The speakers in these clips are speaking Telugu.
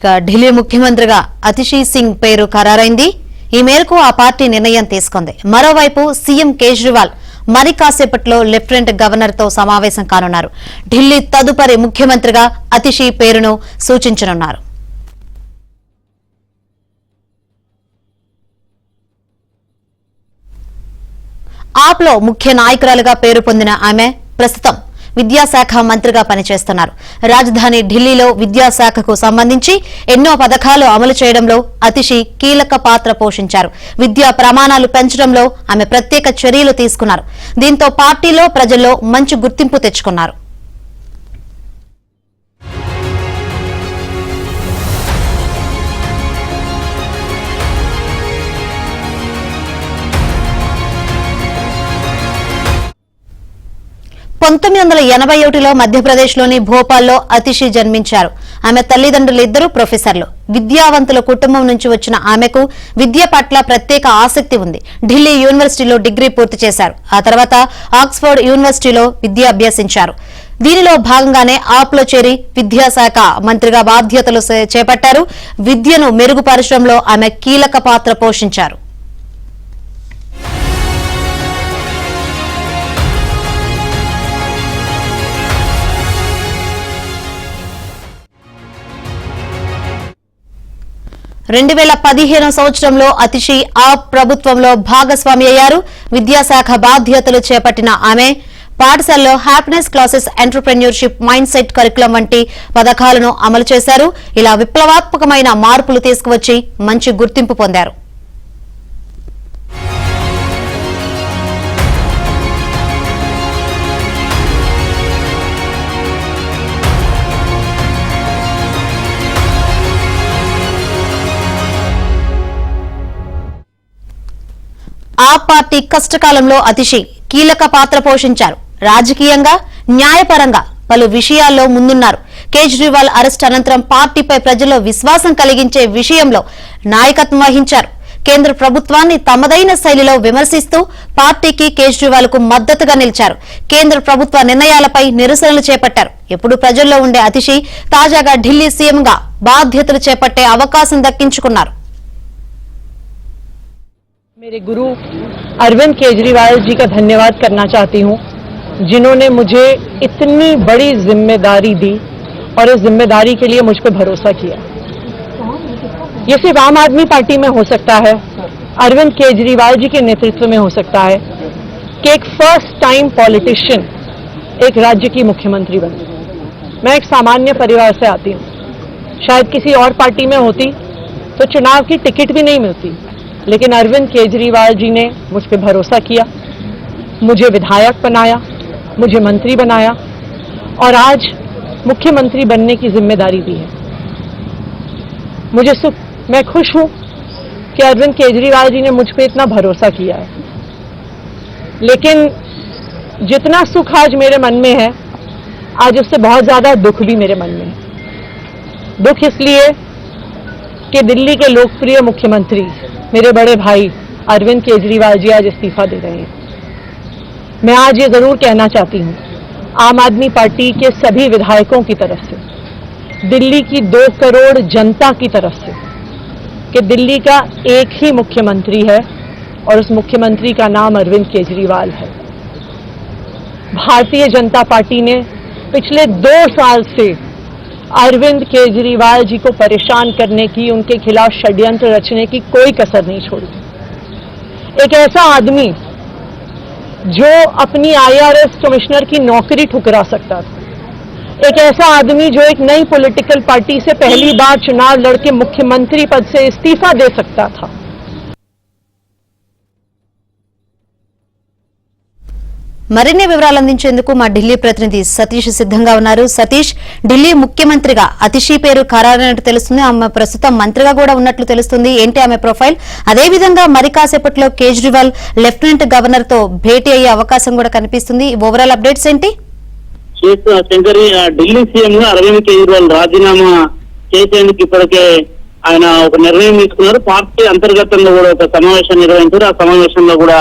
ఇక ఢిల్లీ ముఖ్యమంత్రిగా అతిషీ సింగ్ పేరు ఖరారైంది. ఈ మేరకు ఆ పార్టీ నిర్ణయం తీసుకుంది. మరోవైపు సీఎం కేజ్రీవాల్ మరి కాసేపట్లో లెఫ్టినెంట్ గవర్నర్ తో సమావేశం కానున్నారు. ఢిల్లీ తదుపరి ముఖ్యమంత్రిగా అతిషీ పేరును సూచించనున్నారు. ఆప్ లో ముఖ్య నాయకురాలుగా పేరు పొందిన ఆమె ప్రస్తుతం విద్యాశాఖ మంత్రిగా పనిచేస్తున్నారు. రాజధాని ఢిల్లీలో విద్యాశాఖకు సంబంధించి ఎన్నో పథకాలు అమలు చేయడంలో అతిషీ కీలక పాత్ర పోషించారు. విద్యా ప్రమాణాలు పెంచడంలో ఆమె ప్రత్యేక చర్యలు తీసుకున్నారు. దీంతో పార్టీలో ప్రజల్లో మంచి గుర్తింపు తెచ్చుకున్నారు. మధ్యప్రదేశ్లోని భోపాల్లో అతిషీ జన్మించారు. ఆమె తల్లిదండ్రులిద్దరూ ప్రొఫెసర్లు. విద్యావంతుల కుటుంబం నుంచి వచ్చిన ఆమెకు విద్య పట్ల ప్రత్యేక ఆసక్తి ఉంది. ఢిల్లీ యూనివర్సిటీలో డిగ్రీ పూర్తి చేశారు. ఆ తర్వాత ఆక్స్ఫర్డ్ యూనివర్సిటీలో విద్య అభ్యసించారు. దీనిలో భాగంగానే ఆప్లో చేరి విద్యాశాఖ మంత్రిగా బాధ్యతలు చేపట్టారు. విద్యను మెరుగుపరచడంలో ఆమె కీలక పాత్ర పోషించారు. సంవత్సరంలో అతిషీ ఆప్ ప్రభుత్వంలో భాగస్వామి అయ్యారు. విద్యాశాఖ బాధ్యతలు చేపట్టిన ఆమె పాఠశాలలో happiness classes, entrepreneurship, mind set curriculum వంటి పథకాలను అమలు చేశారు. ఇలా విప్లవాత్మకమైన మార్పులు తీసుకువచ్చి మంచి గుర్తింపు పొందారు. ఆ పార్టీ కష్టకాలంలో అతిషీ కీలక పాత్ర పోషించారు. రాజకీయంగా, న్యాయపరంగా పలు విషయాల్లో ముందున్నారు. కేజ్రీవాల్ అరెస్ట్ అనంతరం పార్టీపై ప్రజల్లో విశ్వాసం కలిగించే విషయంలో నాయకత్వం వహించారు. కేంద్ర ప్రభుత్వాన్ని తమదైన శైలిలో విమర్శిస్తూ పార్టీకి, కేజ్రీవాల్ కు మద్దతుగా నిలిచారు. కేంద్ర ప్రభుత్వ నిర్ణయాలపై నిరసనలు చేపట్టారు. ఎప్పుడు ప్రజల్లో ఉండే అతిషీ తాజాగా ఢిల్లీ సీఎంగా బాధ్యతలు చేపట్టే అవకాశం దక్కించుకున్నారు. मेरे गुरु अरविंद केजरीवाल जी का धन्यवाद करना चाहती हूं, जिन्होंने मुझे इतनी बड़ी जिम्मेदारी दी और इस जिम्मेदारी के लिए मुझ पर भरोसा किया। ये सिर्फ आम आदमी पार्टी में हो सकता है, अरविंद केजरीवाल जी के नेतृत्व में हो सकता है कि एक फर्स्ट टाइम पॉलिटिशियन एक राज्य की मुख्यमंत्री बने। मैं एक सामान्य परिवार से आती हूं। शायद किसी और पार्टी में होती तो चुनाव की टिकट भी नहीं मिलती, लेकिन अरविंद केजरीवाल जी ने मुझ पर भरोसा किया, मुझे विधायक बनाया, मुझे मंत्री बनाया और आज मुख्यमंत्री बनने की जिम्मेदारी दी है। मैं खुश हूं कि अरविंद केजरीवाल जी ने मुझ पर इतना भरोसा किया है। लेकिन जितना सुख आज मेरे मन में है, आज उससे बहुत ज्यादा दुख भी मेरे मन में है। दुख इसलिए कि दिल्ली के लोकप्रिय मुख्यमंत्री मेरे बड़े भाई अरविंद केजरीवाल जी आज इस्तीफा दे रहे हैं। मैं आज ये जरूर कहना चाहती हूँ आम आदमी पार्टी के सभी विधायकों की तरफ से, दिल्ली की 2 करोड़ जनता की तरफ से, कि दिल्ली का एक ही मुख्यमंत्री है और उस मुख्यमंत्री का नाम अरविंद केजरीवाल है। भारतीय जनता पार्टी ने पिछले 2 साल से अरविंद केजरीवाल जी को परेशान करने की, उनके खिलाफ षड्यंत्र रचने की कोई कसर नहीं छोड़ी। एक ऐसा आदमी जो अपनी IRS कमिश्नर की नौकरी ठुकरा सकता था, एक ऐसा आदमी जो एक नई पॉलिटिकल पार्टी से पहली बार चुनाव लड़के मुख्यमंत्री पद से इस्तीफा दे सकता था। మరిన్ని వివరాలు అందించేందుకు మా ఢిల్లీ ప్రతినిధి సతీష్ సిద్ధంగా ఉన్నారు. సతీష్, ఢిల్లీ ముఖ్యమంత్రిగా అతిషీ పేరు ఖరారైనట్టు తెలుస్తుంది. ఆమె ప్రస్తుతం మంత్రిగా కూడా ఉన్నట్లు తెలుస్తుంది. ఏంటి ఆమె ప్రొఫైల్? అదేవిధంగా మరి కాసేపట్లో కేజ్రీవాల్ లెఫ్టినెంట్ గవర్నర్ తో భేటీ అయ్యే అవకాశం కూడా కనిపిస్తుంది. ఓవరాల్ అప్డేట్స్ ఏంటి? శంకరి, ఢిల్లీ సీఎం గా అరవింద్ కేజ్రీవాల్ రాజీనామా చేసేందుకు ఇప్పటికే ఆయన ఒక నిర్ణయం తీసుకున్నారు. పార్టీ అంతర్గతంగా కూడా ఒక సమావేశం నిర్వహించారు. ఆ సమావేశంలో కూడా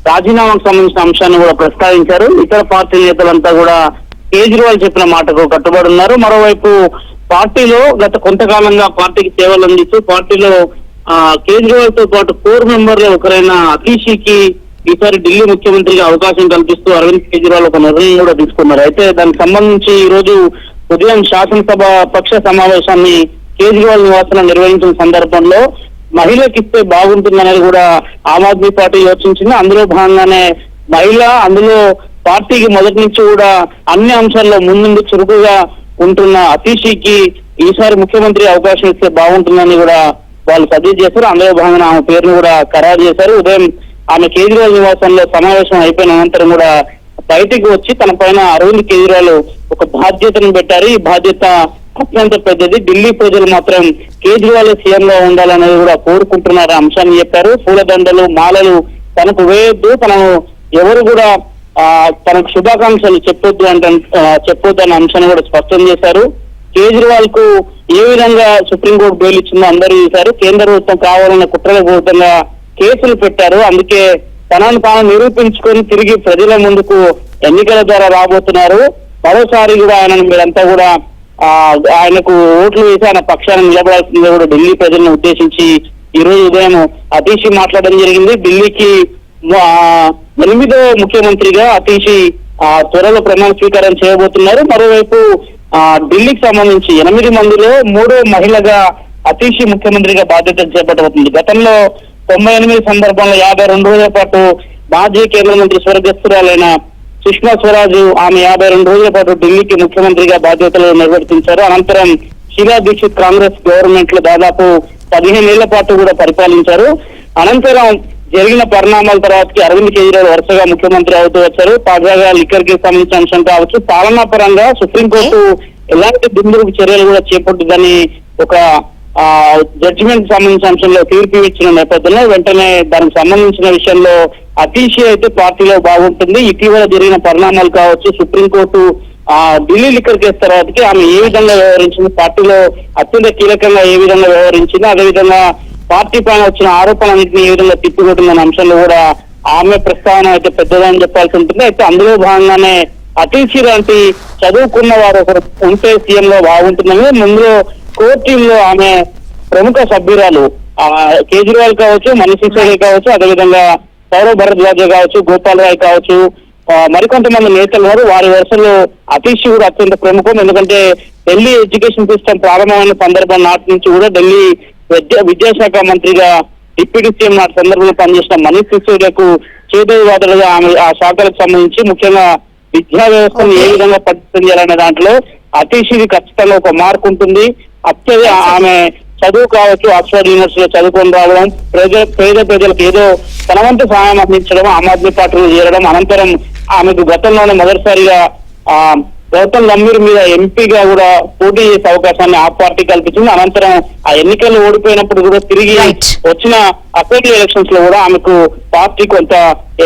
రాజీనామాకు సంబంధించిన అంశాన్ని కూడా ప్రస్తావించారు. ఇతర పార్టీ నేతలంతా కూడా కేజ్రీవాల్ చెప్పిన మాటకు కట్టుబడి ఉన్నారు. మరోవైపు పార్టీలో గత కొంతకాలంగా పార్టీకి సేవలు అందిస్తూ పార్టీలో కేజ్రీవాల్ తో పాటు 4 మెంబర్ల ఒకరైన అతీషికి ఈసారి ఢిల్లీ ముఖ్యమంత్రిగా అవకాశం కల్పిస్తూ అరవింద్ కేజ్రీవాల్ ఒక నిర్ణయం కూడా తీసుకున్నారు. అయితే దానికి సంబంధించి ఈ రోజు ఉదయం శాసనసభ పక్ష సమావేశాన్ని కేజ్రీవాల్ నివాసంలో నిర్వహించిన సందర్భంలో మహిళకి ఇస్తే బాగుంటుందనేది కూడా ఆమ్ ఆద్మీ పార్టీ యోచించింది. అందులో భాగంగానే మహిళ అందులో పార్టీకి మొదటి నుంచి కూడా అన్ని అంశాల్లో ముందుండి చురుకుగా ఉంటున్న అతీషికి ఈసారి ముఖ్యమంత్రి అవకాశం ఇస్తే బాగుంటుందని కూడా వాళ్ళు సజెస్ట్ చేశారు. అందులో భాగంగా ఆమె పేరును కూడా ఖరారు చేశారు. ఉదయం ఆమె కేజ్రీవాల్ నివాసంలో సమావేశం అయిపోయిన అనంతరం కూడా బయటికి వచ్చి తన పైన అరవింద్ కేజ్రీవాల్ ఒక బాధ్యతను పెట్టారు. ఈ బాధ్యత అత్యంత పెద్దది. ఢిల్లీ ప్రజలు మాత్రం కేజ్రీవాల్ సీఎం గా ఉండాలనేది కూడా కోరుకుంటున్నారు అంశాన్ని చెప్పారు. పూలదండలు మాలలు తనకు వేయొద్దు, తనను ఎవరు కూడా తనకు శుభాకాంక్షలు చెప్పొద్దు అన్న అంశాన్ని కూడా స్పష్టం చేశారు. కేజ్రీవాల్ కు ఏ విధంగా సుప్రీంకోర్టు బెయిల్ ఇచ్చిందో అందరూ చూశారు. కేంద్ర ప్రభుత్వం కావాలన్న కుట్రపూరితంగా కేసులు పెట్టారు. అందుకే తనను తాను నిరూపించుకొని తిరిగి ప్రజల ముందుకు ఎన్నికల ద్వారా రాబోతున్నారు. మరోసారి కూడా ఆయనను మీరంతా కూడా ఆయనకు ఓట్లు వేసి ఆయన పక్షాన్ని నిలబడాల్సిందిగా కూడా ఢిల్లీ ప్రజలను ఉద్దేశించి ఈ రోజు ఉదయం అతీషి మాట్లాడడం జరిగింది. ఢిల్లీకి 8వ ముఖ్యమంత్రిగా అతీషి త్వరలో ప్రమాణ స్వీకారం చేయబోతున్నారు. మరోవైపు ఢిల్లీకి సంబంధించి 8 మందిలో 3వ మహిళగా అతీషి ముఖ్యమంత్రిగా బాధ్యతలు చేపట్టబోతుంది. గతంలో 98 సందర్భంలో 52 రోజుల పాటు మాజీ కేంద్ర మంత్రి స్వర్గస్థురాలైన సుష్మా స్వరాజ్ ఆమె 52 రోజుల పాటు ఢిల్లీకి ముఖ్యమంత్రిగా బాధ్యతలు నిర్వర్తించారు. అనంతరం షీలా దీక్షిత్ కాంగ్రెస్ గవర్నమెంట్ లో దాదాపు 15 ఏళ్ల పాటు కూడా పరిపాలించారు. అనంతరం జరిగిన పరిణామాల తర్వాతకి అరవింద్ కేజ్రీవాల్ వరుసగా ముఖ్యమంత్రి అవుతూ వచ్చారు. తాజాగా లిక్కర్ కి సంబంధించిన అంశం కావచ్చు, పాలనా పరంగా సుప్రీంకోర్టు ఎలాంటి దుందుడుకు చర్యలు కూడా చేపట్టిందని ఒక జడ్జిమెంట్ సంబంధించిన అంశంలో తీర్పు ఇచ్చిన నేపథ్యంలో వెంటనే దానికి సంబంధించిన విషయంలో అతీషి అయితే పార్టీలో బాగుంటుంది. ఇటీవల జరిగిన పరిణామాలు కావచ్చు, సుప్రీంకోర్టు ఢిల్లీ లిక్కర్ కేసు తర్వాతకి ఆమె ఏ విధంగా వ్యవహరించింది, పార్టీలో అత్యంత కీలకంగా ఏ విధంగా వ్యవహరించింది, అదేవిధంగా పార్టీ పైన వచ్చిన ఆరోపణలన్నింటినీ ఏ విధంగా తిప్పికొట్టిందన్న అంశంలో కూడా ఆమె ప్రస్తావన అయితే పెద్దదని చెప్పాల్సి ఉంటుంది. అయితే అందులో భాగంగానే అతీషి లాంటి చదువుకున్న వారు ఒకరు ఉంటే సీఎం లో బాగుంటుందని ముందులో కోర్ టీమ్ లో ఆమె ప్రముఖ సభ్యురాలు కేజ్రీవాల్ కావచ్చు, మనీష్ సిసోడియా కావచ్చు, అదేవిధంగా సౌరవ్ భరద్వాజ్ కావచ్చు, గోపాల్ రాయ్ కావచ్చు, మరికొంతమంది నేతలు ఉన్నారు. వారి వరుసలో అతీషి కూడా అత్యంత ప్రముఖం. ఎందుకంటే ఢిల్లీ ఎడ్యుకేషన్ సిస్టమ్ ప్రారంభమైన సందర్భం నాటి నుంచి కూడా ఢిల్లీ విద్యాశాఖ మంత్రిగా డిప్యూటీ సీఎం నాటి సందర్భంలో పనిచేసిన మనీష్ సిసోడియాకు చేదోవాదులుగా ఆమె ఆ శాఖలకు సంబంధించి ముఖ్యంగా విద్యా వ్యవస్థను ఏ విధంగా పటిష్టం చేయాలనే దాంట్లో అతీషికి ఖచ్చితంగా ఒక మార్క్ ఉంటుంది. అత్యధిక ఆమె చదువు కావచ్చు, ఆక్స్ఫర్డ్ యూనివర్సిటీలో చదువుకొని రావడం, పేద ప్రజలకు ఏదో తన వంతు సహాయం అందించడం, ఆమ్ ఆద్మీ పార్టీలో చేరడం, అనంతరం ఆమెకు గతంలోనే మొదటిసారిగా గౌతమ్ గంభీర్ మీద ఎంపీగా కూడా పోటీ చేసే అవకాశాన్ని ఆ పార్టీ కల్పించింది. అనంతరం ఆ ఎన్నికల్లో ఓడిపోయినప్పుడు కూడా తిరిగి వచ్చిన అసెంబ్లీ ఎలక్షన్స్ లో కూడా ఆమెకు పార్టీ కొంత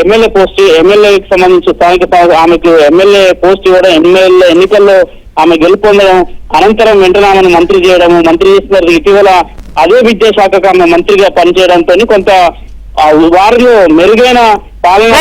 ఎమ్మెల్యేకి సంబంధించి స్థానిక ఆమెకు ఎమ్మెల్యే పోస్ట్ ఇవ్వడం, ఎమ్మెల్యే ఎన్నికల్లో ఆమె గెలుపొందడం, అనంతరం వెంటనే ఆమెను మంత్రి చేయడము, మంత్రి చేసిన ఇటీవల అదే విద్యాశాఖకు ఆమె మంత్రిగా పనిచేయడంతో కొంత వారిలో మెరుగైన పాలన